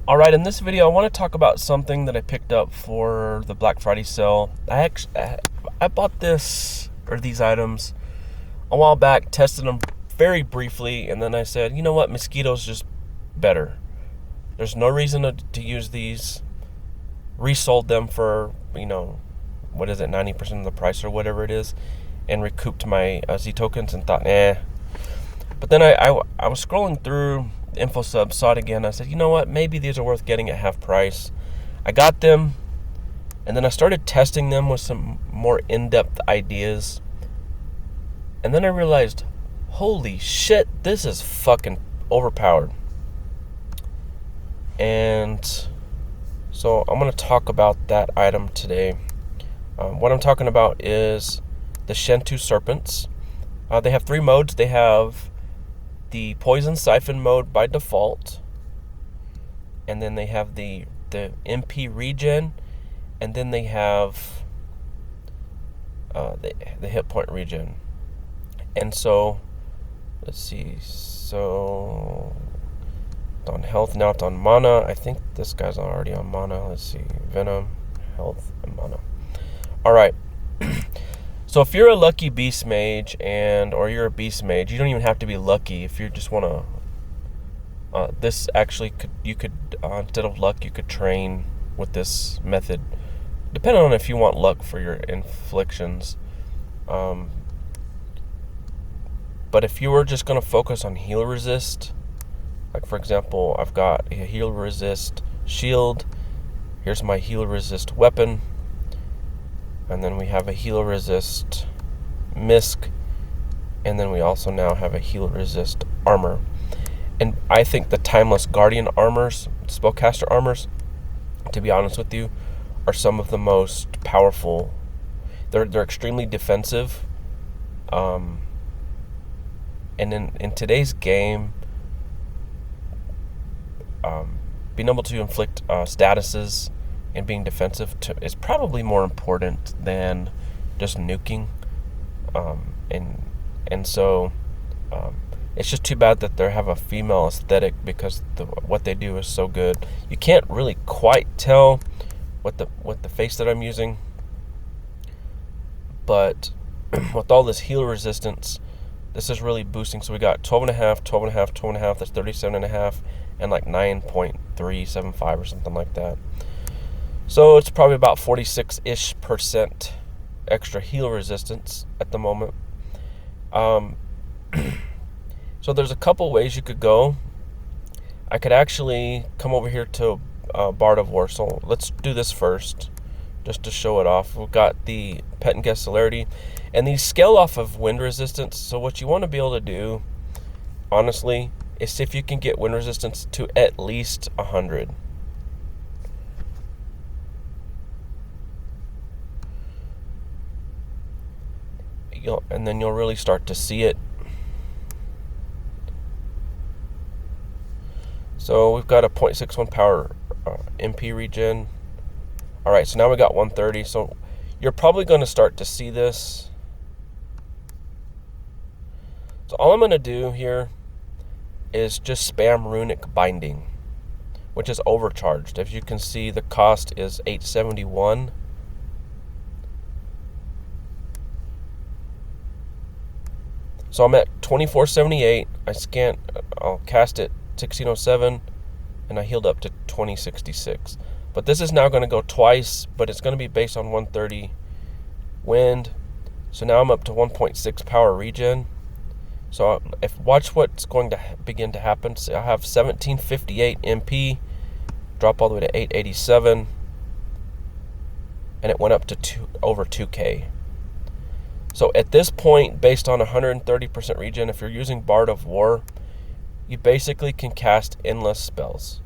Alright, in this video I want to talk about something that I picked up for the Black Friday sale. I bought these items a while back, tested them very briefly, and then I said, you know what, Mosquito's just better. There's no reason to use these. Resold them for, what is it, 90% of the price or whatever it is, and recouped my Z tokens and thought, But then I was scrolling through InfoSub, saw it again. I said, you know what? Maybe these are worth getting at half price. I got them, and then I started testing them with some more in-depth ideas. And then I realized, holy shit, this is fucking overpowered. And so I'm going to talk about that item today. What I'm talking about is the Shentu Serpents. They have 3 modes. They have the Poison Siphon mode by default, and then they have the MP regen, and then they have the hit point regen. And so, let's see, so it's on health, now it's on mana. I think this guy's already on mana. Let's see, venom, health, and mana. Alright. So if you're a lucky beast mage or you're a beast mage, you don't even have to be lucky. If you just want to, this actually you could instead of luck, you could train with this method, depending on if you want luck for your inflictions. But if you were just going to focus on heal resist, like for example, I've got a heal resist shield. Here's my heal resist weapon. And then we have a heal resist misc. And then we also now have a heal resist armor. And I think the Timeless Guardian armors, spellcaster armors, to be honest with you, are some of the most powerful. They're extremely defensive. And in today's game, being able to inflict statuses and being defensive is probably more important than just nuking. And so it's just too bad that they have a female aesthetic, because what they do is so good. You can't really quite tell what the face that I'm using, but with all this heal resistance, this is really boosting. So we got 12.5, 12.5, 12.5, that's 37.5, and like 9.375 or something like that. So it's probably about 46-ish% extra heal resistance at the moment. So there's a couple ways you could go. I could actually come over here to Bard of War. So let's do this first, just to show it off. We've got the Pet and Guest Celerity, and these scale off of wind resistance. So what you want to be able to do, honestly, is see if you can get wind resistance to at least 100. And then you'll really start to see it. So we've got a 0.61 power MP regen. Alright, so now we got 130. So you're probably going to start to see this. So all I'm going to do here is just spam Runic Binding, which is overcharged. As you can see, the cost is 871. So I'm at 2478. I'll cast it 1607, and I healed up to 2066. But this is now going to go twice, but it's going to be based on 130 wind. So now I'm up to 1.6 power regen. So watch what's going to begin to happen. So I have 1758 MP, drop all the way to 887, and it went up to over 2K. So at this point, based on 130% regen, if you're using Bard of War, you basically can cast endless spells.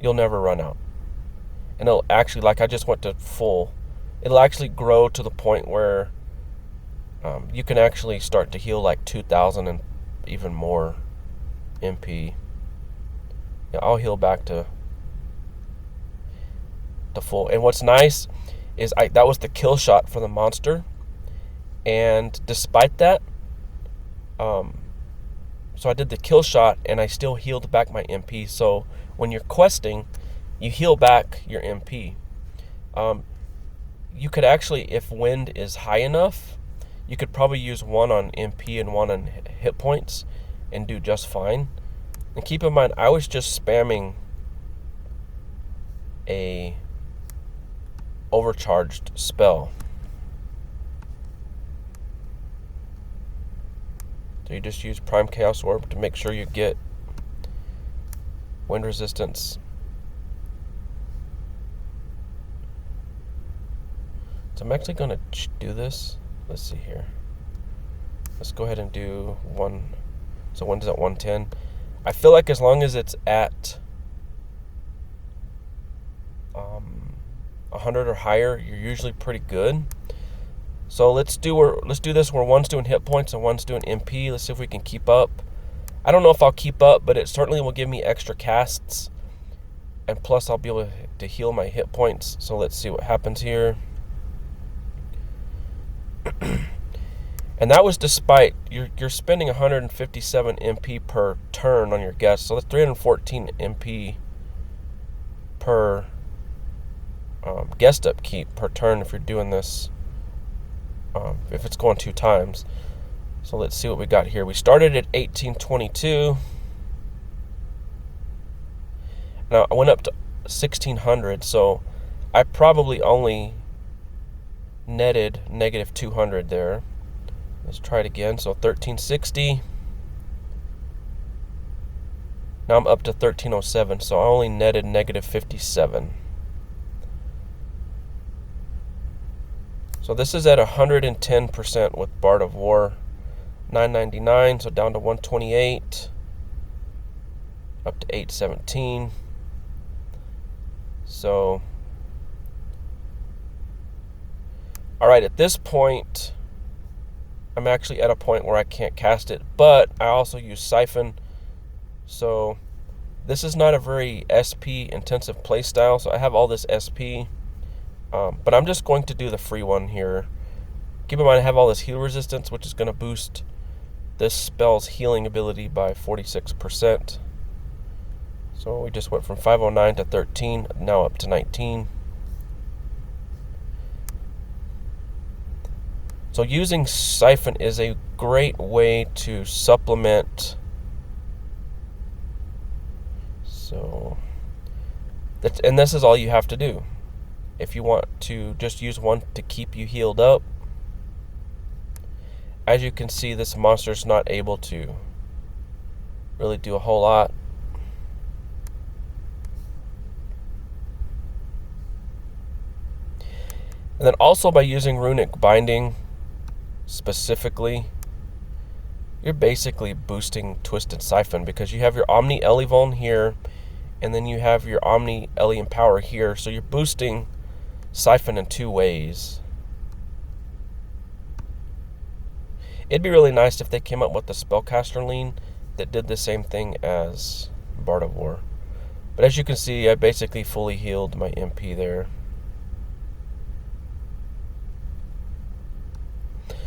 You'll never run out. And it'll actually, like I just went to full, it'll actually grow to the point where you can actually start to heal like 2,000 and even more MP. Yeah, I'll heal back to full. And what's nice is that was the kill shot for the monster. And despite that, so I did the kill shot and I still healed back my MP. So when you're questing, you heal back your MP. You could actually, if wind is high enough, you could probably use one on MP and one on hit points and do just fine. And keep in mind, I was just spamming a overcharged spell. So you just use Prime Chaos Orb to make sure you get wind resistance. So I'm actually going to do this. Let's see here. Let's go ahead and do one. So wind's at 110. I feel like as long as it's at 100 or higher, you're usually pretty good. So let's do this where one's doing hit points and one's doing MP. Let's see if we can keep up. I don't know if I'll keep up, but it certainly will give me extra casts. And plus I'll be able to heal my hit points. So let's see what happens here. And that was despite you're spending 157 MP per turn on your guest. So that's 314 MP per guest upkeep per turn if you're doing this. If it's going 2 times. So let's see what we got here. We started at 1822. Now I went up to 1600, so I probably only netted negative 200 there. Let's try it again. So 1360. Now I'm up to 1307, so I only netted negative 57. So this is at 110% with Bard of War. 999, so down to 128. Up to 817. So, alright, at this point, I'm actually at a point where I can't cast it, but I also use Siphon. So, this is not a very SP intensive playstyle, so I have all this SP. But I'm just going to do the free one here. Keep in mind I have all this heal resistance, which is going to boost this spell's healing ability by 46%. So we just went from 509 to 13, now up to 19. So using Siphon is a great way to supplement. So, and this is all you have to do. If you want to just use one to keep you healed up. As you can see, this monster's not able to really do a whole lot. And then also by using Runic Binding specifically, you're basically boosting Twisted Siphon because you have your Omni Elevon here, and then you have your Omni Ele Empower here, so you're boosting Siphon in 2 ways. It'd be really nice if they came up with a Spellcaster Lean that did the same thing as Bard of War. But as you can see, I basically fully healed my MP there.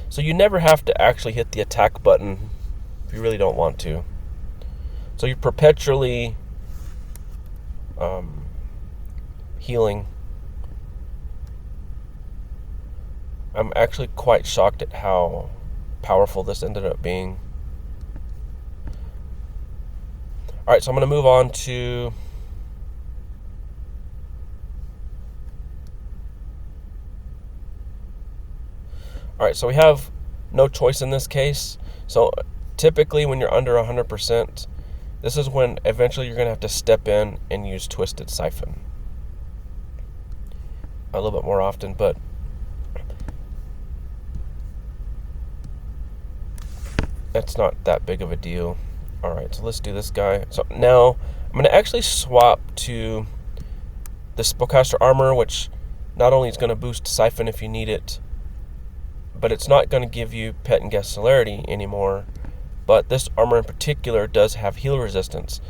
So you never have to actually hit the attack button if you really don't want to. So you're perpetually healing. I'm actually quite shocked at how powerful this ended up being. Alright, so I'm going to move on to Alright, so we have no choice in this case. So typically when you're under 100%, this is when eventually you're going to have to step in and use Twisted Siphon. A little bit more often, but that's not that big of a deal. Alright, so let's do this guy. So now I'm going to actually swap to the Spellcaster Armor, which not only is going to boost Siphon if you need it, but it's not going to give you Pet and Guest Celerity anymore. But this armor in particular does have heal resistance.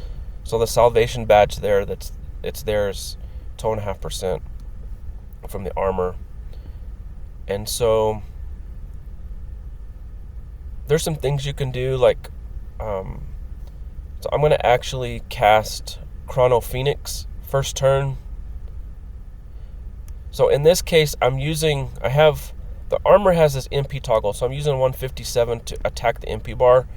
So the Salvation badge there, it's theirs 2.5% from the armor. And so there's some things you can do, so I'm going to actually cast Chrono Phoenix first turn. So in this case, the armor has this MP toggle, so I'm using 157 to attack the MP bar.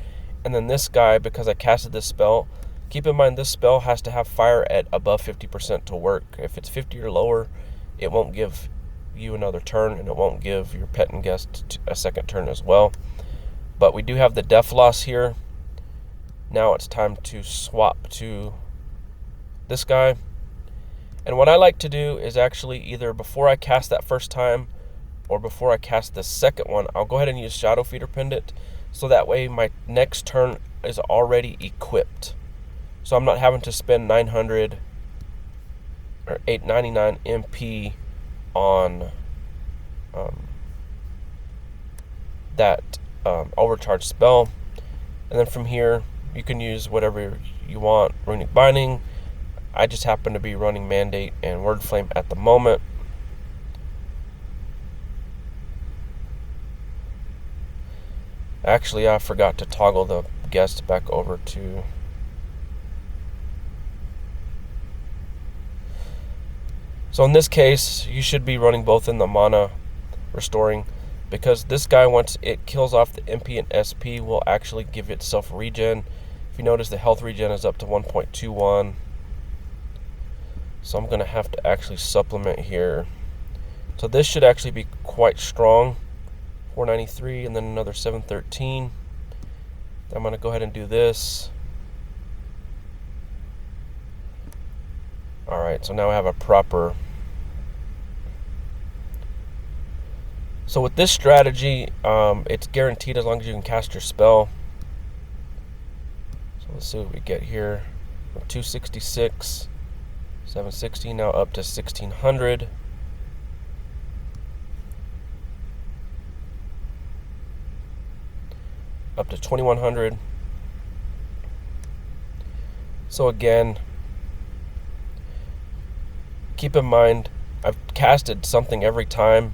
And then this guy, because I casted this spell, keep in mind this spell has to have fire at above 50% to work. If it's 50 or lower, it won't give you another turn, and it won't give your pet and guest a second turn as well. But we do have the def loss here. Now it's time to swap to this guy. And what I like to do is actually either before I cast that first time or before I cast the second one, I'll go ahead and use Shadow Feeder Pendant, so that way my next turn is already equipped. So I'm not having to spend 900 or 899 MP on that overcharge spell. And then from here, you can use whatever you want. Runic Binding. I just happen to be running Mandate and Word Flame at the moment. Actually, I forgot to toggle the guest back over to... So in this case, you should be running both in the mana restoring, because this guy, once it kills off the MP and SP, will actually give itself regen. If you notice, the health regen is up to 1.21. So I'm going to have to actually supplement here. So this should actually be quite strong. 493 and then another 713. I'm going to go ahead and do this. Alright, so now I have a proper... So with this strategy, it's guaranteed as long as you can cast your spell. So let's see what we get here. From 266, 760, now up to 1600. Up to 2100. So again, keep in mind, I've casted something every time.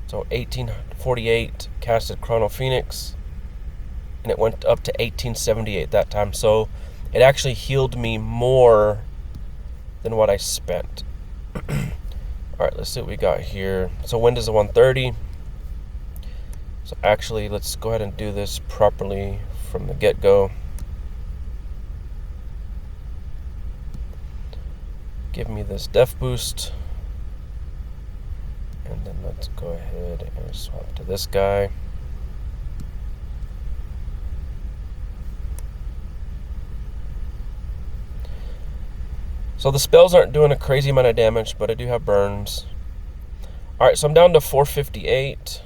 So 1848 casted Chrono Phoenix, and it went up to 1878 that time. So it actually healed me more than what I spent. Alright, let's see what we got here. So wind is a 130. So actually, let's go ahead and do this properly from the get-go. Give me this def boost. And then let's go ahead and swap to this guy. So the spells aren't doing a crazy amount of damage, but I do have burns. Alright, so I'm down to 458.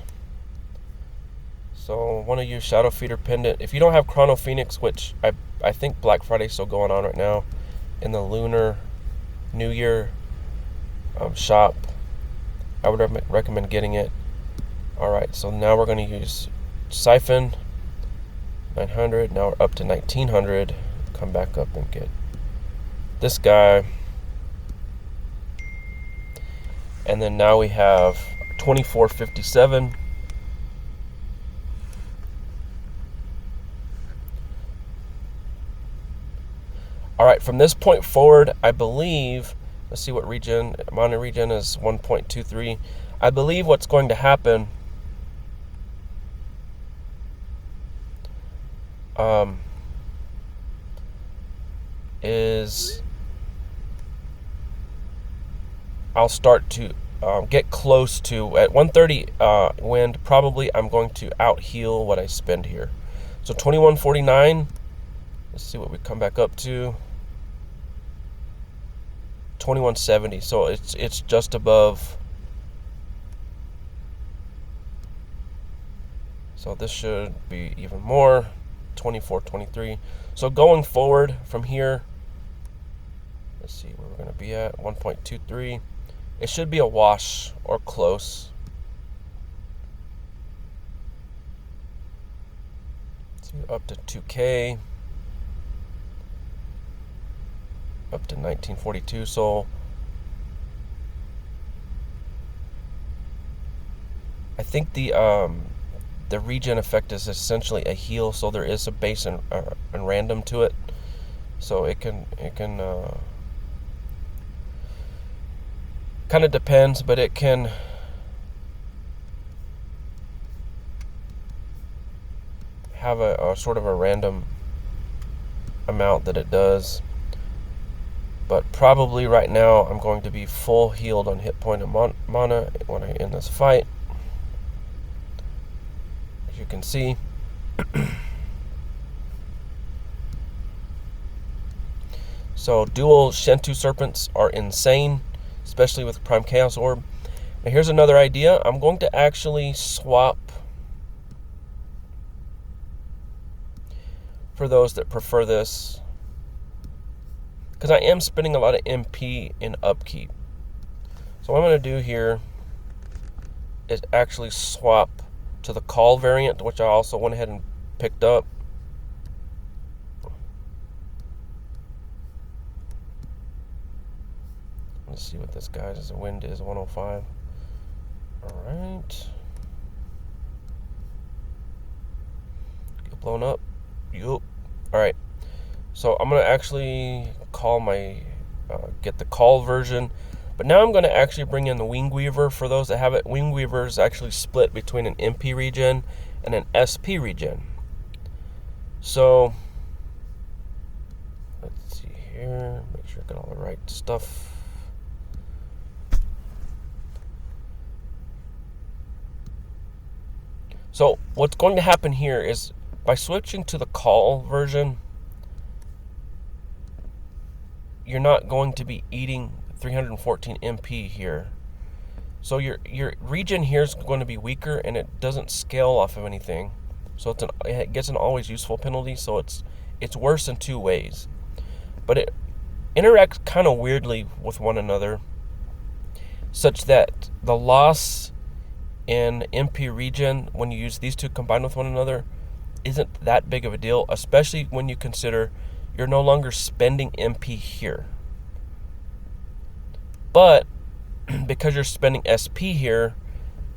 So I want to use Shadow Feeder Pendant. If you don't have Chrono Phoenix, which I think Black Friday's still going on right now in the Lunar New Year shop, I would recommend getting it. Alright, so now we're going to use Siphon, 900. Now we're up to 1900. Come back up and get this guy. And then now we have 2457. Alright, from this point forward, I believe, let's see what regen, mana regen is 1.23. I believe what's going to happen is I'll start to get close to, at 130 wind, probably I'm going to out heal what I spend here. So 2149, let's see what we come back up to. 2170, so it's just above. So this should be even more. 2423. So going forward from here, let's see where we're going to be at. 1.23. It should be a wash or close. So up to 2K. Up to 1942. So I think the regen effect is essentially a heal, so there is a base and random to it, so it can Kind of depends, but it can have a sort of a random amount that it does. But probably right now I'm going to be full healed on hit point and mana when I end this fight. As you can see. So dual Shentu Serpents are insane, especially with Prime Chaos Orb. Now here's another idea. I'm going to actually swap, for those that prefer this, because I am spending a lot of MP in upkeep. So what I'm going to do here is actually swap to the Call variant, which I also went ahead and picked up. Let's see what this guy's wind is, 105. Alright. Get blown up. Yup. Alright. So I'm going to actually call my, get the Call version. But now I'm going to actually bring in the Wing Weaver. For those that have it, Wing Weaver is actually split between an MP regen and an SP regen. So, let's see here. Make sure I got all the right stuff. So what's going to happen here is by switching to the Call version, you're not going to be eating 314 MP here. So your regen here is going to be weaker, and it doesn't scale off of anything. So it gets an always useful penalty. So it's worse in two ways, but it interacts kind of weirdly with one another, such that the loss in MP regen when you use these two combined with one another isn't that big of a deal, especially when you consider you're no longer spending MP here. But because you're spending SP here,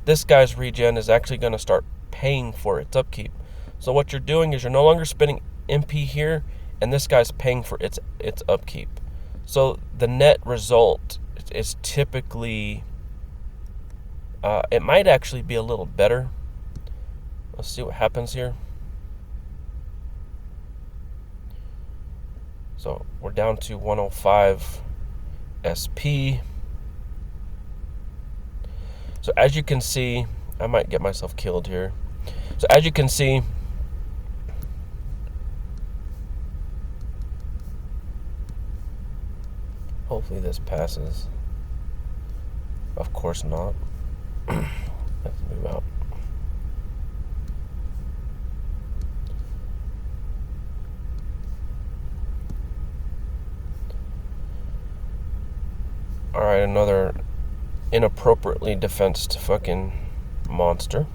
this guy's regen is actually going to start paying for its upkeep. So what you're doing is you're no longer spending MP here, and this guy's paying for its upkeep. So the net result is typically, it might actually be a little better. Let's see what happens here. So we're down to 105 SP. So as you can see, I might get myself killed here. So as you can see, hopefully this passes. Of course not. Let's move out. Alright, another inappropriately defensed fucking monster.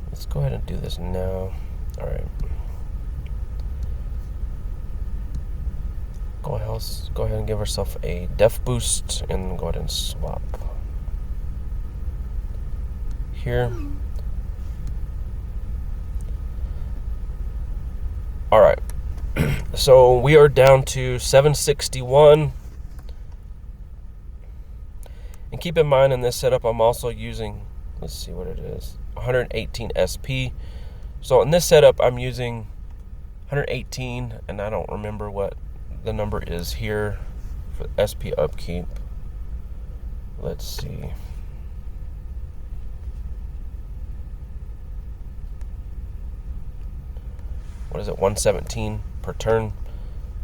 Let's go ahead and do this now. Alright. Go ahead and give herself a def boost and go ahead and swap. Here. Alright. So we are down to 761. And keep in mind in this setup I'm also using, let's see what it is, 118 SP. So in this setup I'm using 118, and I don't remember what the number is here for SP upkeep. Let's see. What is it, 117 per turn?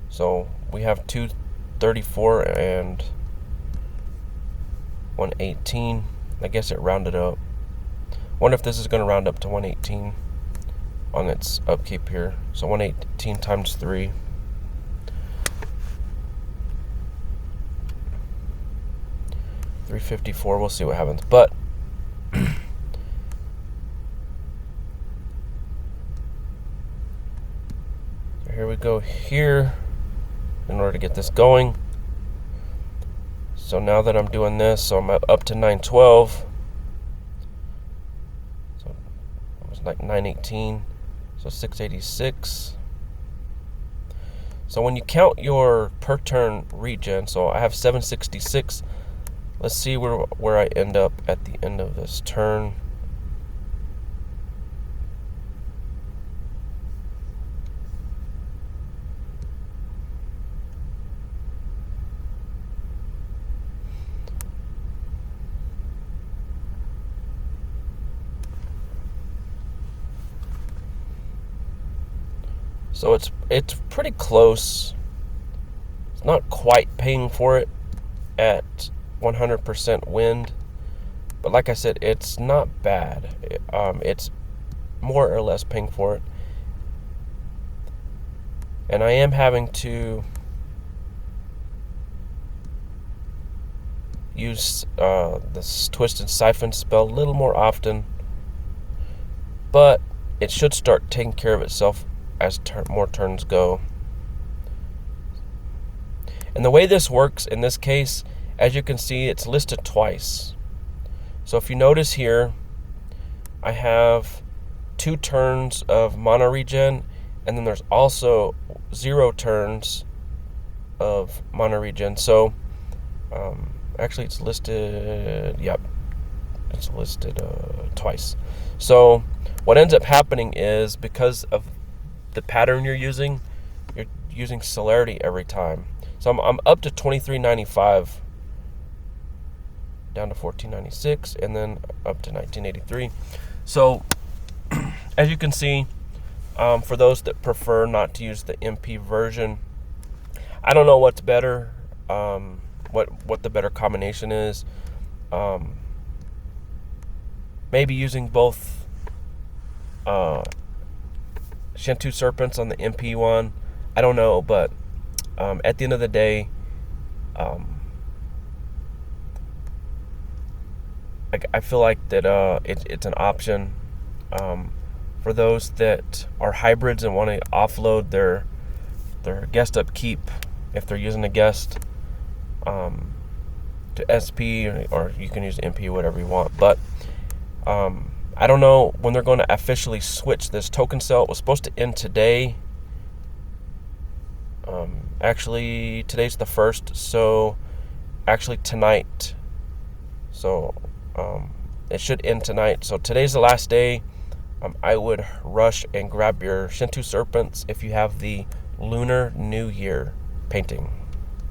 So we have 234 and 118. I guess it rounded up. Wonder if this is going to round up to 118 on its upkeep here. So 118 times 3. $354. We'll see what happens. But here we go here in order to get this going. So now that I'm doing this, so I'm up to 912. So it was like 918. So 686. So when you count your per turn regen, so I have 766. Let's see where I end up at the end of this turn. So it's pretty close. It's not quite paying for it at 100% wind, but like I said, it's not bad. It's more or less paying for it, and I am having to use this Twisted Siphon spell a little more often, but it should start taking care of itself as more turns go. And the way this works in this case, as you can see, it's listed twice. So if you notice here, I have 2 turns of mana regen, and then there's also 0 turns of mana regen. So actually it's listed, yep, it's listed twice. So what ends up happening is, because of the pattern you're using celerity every time. So I'm up to 2395, down to 1496, and then up to 1983. So as you can see, for those that prefer not to use the MP version, I don't know what's better, what the better combination is. Maybe using both Shentu Serpents on the MP one. I don't know, but at the end of the day, I feel like that it's an option for those that are hybrids and want to offload their guest upkeep if they're using a guest to SP, or you can use MP, whatever you want. But I don't know when they're going to officially switch this token sale. It was supposed to end today. Actually, today's the 1st, so actually tonight. So it should end tonight. So today's the last day. I would rush and grab your Shentu Serpents if you have the Lunar New Year painting.